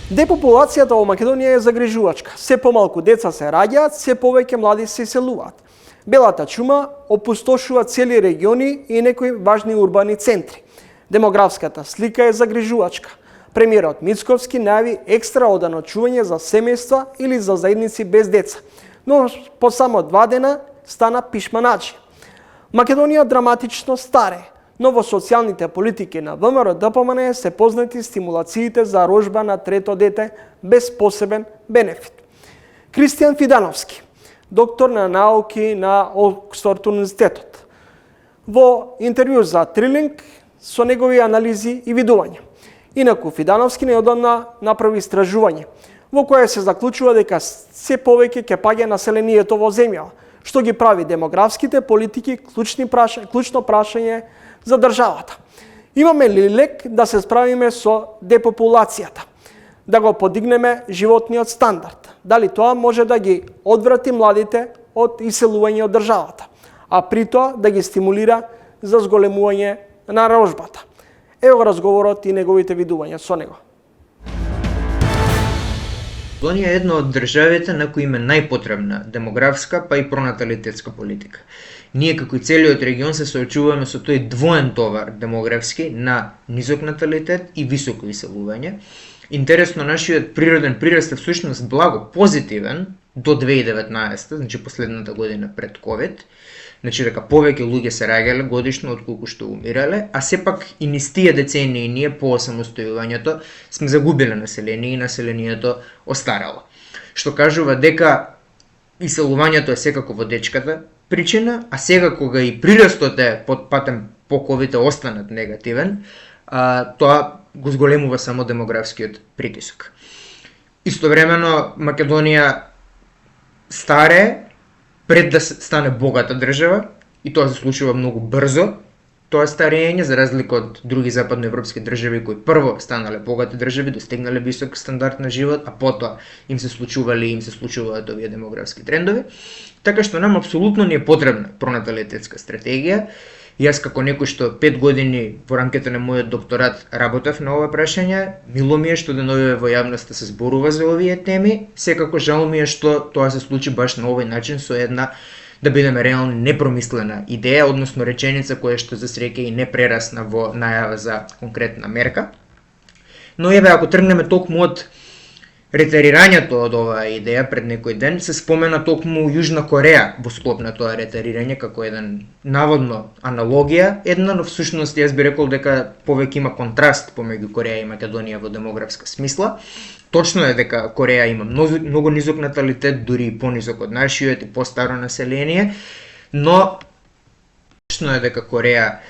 Депопулацијата во Македонија е загрижувачка. Се помалку деца се раѓаат, се повеќе млади се иселуваат. Белата чума опустошува цели региони и некои важни урбани центри. Демографската слика е загрижувачка. Премиерот Мицковски најави екстраординарно чување за семејства или за заедници без деца. Но по само 2 дена стана пишманаџи. Македонија драматично старе, но во социјалните политики на ВМРО-ДПМН се познати стимулациите за рожба на трето дете без посебен бенефит. Кристијан Фидановски, доктор на науки на Оксфорд универзитетот, во интервју за Трилинг со негови анализи и видувања. Инаку Фидановски неодамна направи истражување во кое се заклучува дека се повеќе ќе паѓа населението во земјава, што ги прави демографските политики клучно прашање за државата. Имаме ли лек да се справиме со депопулацијата, да го подигнеме животниот стандард? Дали тоа може да ги одврати младите од иселување од државата, а при тоа да ги стимулира за зголемување на рожбата? Ево разговорот и неговите видувања со него. Македонија е една од државите на кои им е најпотребна демографска па и пронаталитетска политика. Ние како и целиот регион се соочуваме со тој двоен товар демографски на низок наталитет и високо иселување. Интересно, нашиот природен прираст е всушност благо позитивен до 2019, значи последната година пред ковид. Значи дека повеќе луѓе се раѓале годишно отколку што умирале, а сепак и низ тие децении ние по осамостојувањето сме загубиле население и населението остарало. Што кажува дека иселувањето е секако водечката причина, а сега кога и прирастот е под патем по ковид останат негативен, тоа го зголемува само демографскиот притисок. Истовремено Македонија старе пред да стане богата држава, и тоа се случува многу брзо, тоа старење, за разлика од други западноевропски држави кои прво станале богати држави, достигнале висок стандард на живот, а потоа им се случуваат овие демографски трендови. Така што нам апсолутно не е потребна пронаталитетска стратегија. Јас како некој што 5 години во рамките на мојот докторат работев на ова прашање, мило ми е што деновиве во јавноста се зборува за овие теми, секако жал ми е што тоа се случи баш на овој начин со една, да бидеме реални, непромислена идеја, односно реченица која што за среќа и не прерасна во најава за конкретна мерка. Но еве, ако тргнеме токму од ретерирањето од оваа идеја пред некој ден, се спомена токму Јужна Кореја во склоп на тоа ретерирање како еден наводно аналогија, една, но всушност јас би рекол дека повеќе има контраст помеѓу Кореја и Македонија во демографска смисла. Точно е дека Кореја има многу низок наталитет, дури и понизок од нашиот и постаро население, но точно е дека Кореја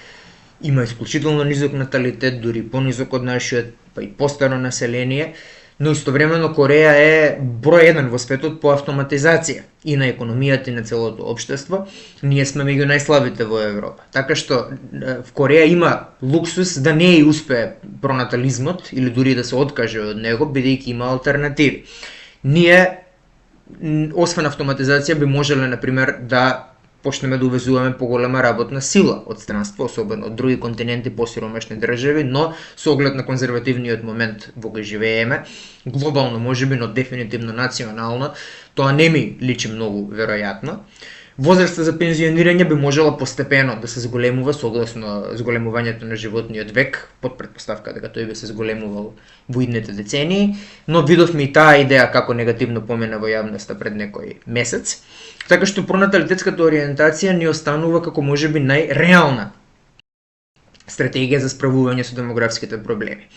има исклучително низок наталитет, дури и понизок од нашиот, па и постаро население, но истовремено Кореја е број 1 во светот по автоматизација и на економијата и на целото општество. Ние сме меѓу најслабите во Европа. Така што в Кореја има луксус да не и успее пронатализмот или дури да се откаже од него, бидејќи има алтернативи. Ние, освен автоматизација, би можеле, например, да почнеме да увезуваме поголема работна сила од странство, особено од други континенти, посиромашни држави, но со оглед на конзервативниот момент во кој живееме, глобално можеби, но дефинитивно национално, тоа не ми личи многу веројатно. Возраста за пензионирање би можела постепено да се зголемува согласно зголемувањето на животниот век, под претпоставка дека тој би се зголемувал во идните децении, но видовме и таа идеја како негативно помена во јавноста пред некој месец. Така што пронаталитетската ориентација ни останува како можеби најреална стратегија за справување со демографските проблеми.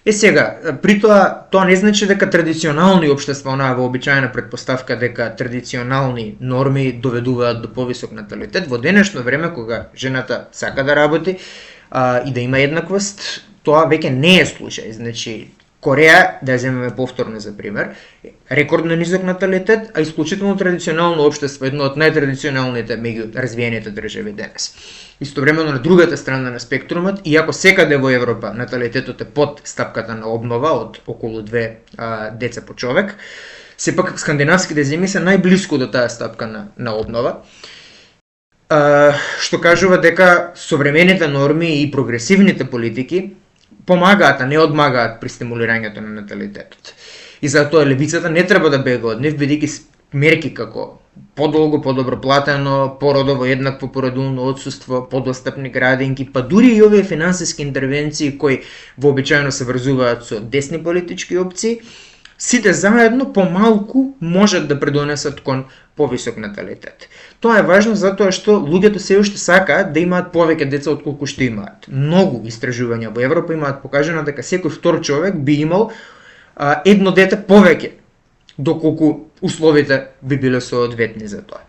Сега, при тоа не значи дека традиционални општества, онаа вообичаена претпоставка дека традиционални норми доведуваат до повисок наталитет, во денешно време кога жената сака да работи и да има еднаквост, тоа веќе не е случај. Значи, Кореја, да ја земеме повторно за пример, рекордно низок наталитет, а исклучително традиционално општество, едно од најтрадиционалните меѓу развиените држави денес. Истовремено на другата страна на спектрумот, иако секаде во Европа наталитетот е под стапката на обнова од околу 2 деца по човек, сепак скандинавските земји се најблиску до таа стапка на обнова, што кажува дека современите норми и прогресивните политики помагаат, а не одмагаат при стимулирањето на наталитетот. И затоа левицата не треба да бега од нив, бидејќи мерки како подолго, подобро платено, породово еднакво порадувано отсуство, подостапни градинки, па дури и овие финансиски интервенции кои вообичаено се врзуваат со десни политички опции, сите заедно помалку можат да придонесат кон повисок наталитет. Тоа е важно затоа што луѓето се уште сакаат да имаат повеќе деца отколку што имаат. Многу истражувања во Европа имаат покажано дека секој втор човек би имал едно дете повеќе, доколку условите би биле соодветни за тоа.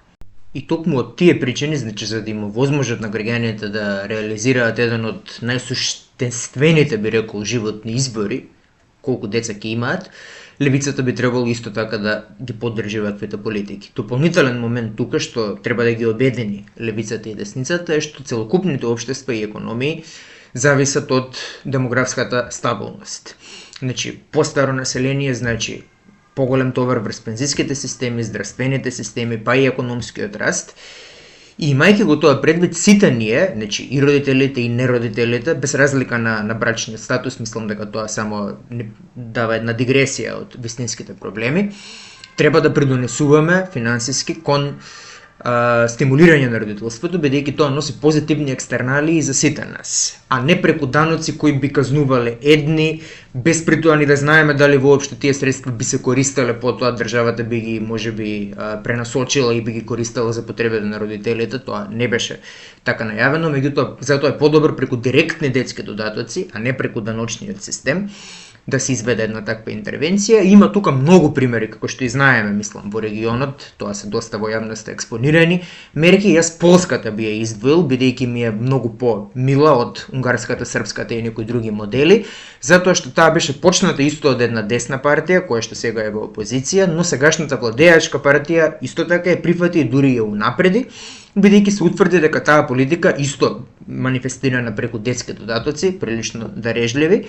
И токму од тие причини, значи за да има возможност на граѓаните да реализираат еден од најсуштенствените, би рекол, животни избори, колку деца ќе имаат, левицата би требало исто така да ги поддржи ваквите политики. Дополнителен момент тука што треба да ги обедини левицата и десницата е што целокупните општества и економии зависат од демографската стабилност. Значи, постаро население значи поголем товар врз пензиските системи, здравствените системи, па и економскиот раст. И имајќи го тоа предвид, сите ние, значи и родителите и неродителите, без разлика на брачниот статус, мислам дека тоа само дава една дигресија од вистинските проблеми, треба да придонесуваме финансиски кон стимулирање на родителството, бидејќи тоа носи позитивни екстерналии за сите нас, а не преку даноци кои би казнувале едни, без при тоа ни да знаеме дали воопшто тие средства би се користеле, потоа државата би ги можеби пренасочила и би ги користела за потребите на родителите, тоа не беше така најавено, меѓутоа затоа е подобро преку директни детски додатоци, а не преку даночниот систем, да се изведе една таква интервенција. Има тука многу примери, како што и знаеме, мислам, во регионот, тоа се доста во јавноста експонирани мерки. Јас полската би ја издвоил, бидејќи ми е многу по-мила од унгарската, српската и некои други модели, затоа што таа беше почната исто од една десна партија, која што сега е во опозиција, но сегашната владеачка партија исто така е прифати и дури ја унапреди, бидејќи се утврди дека таа политика исто манифестирана преку детски додатоци, прилично дарежливи,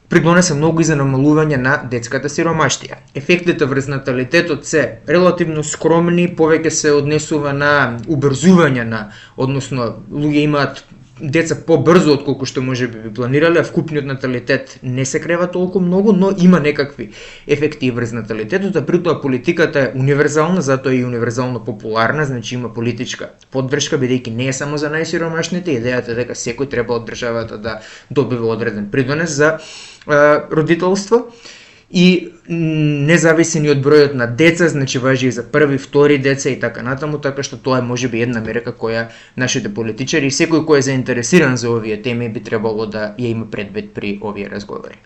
придонесе многу и за намалување на детската сиромаштија. Ефектите врз наталитетот се релативно скромни, повеќе се однесува на убрзување на, односно луѓе имаат деца побрзо отколку што можеби би планирале, а вкупниот наталитет не се крева толку многу, но има некакви ефекти врз наталитетот, а при тоа политиката е универзална, затоа е и универзално популарна, значи има политичка поддршка, бидејќи не е само за најсиромашните, идејата дека секој треба од државата да добива одреден придонес за родителство и не зависи ни од бројот на деца, значи важи и за први, втори деца и така натаму, така што тоа е можеби една мерка која нашите политичари и секој кој е заинтересиран за овие теми би требало да ја има предвид при овие разговори.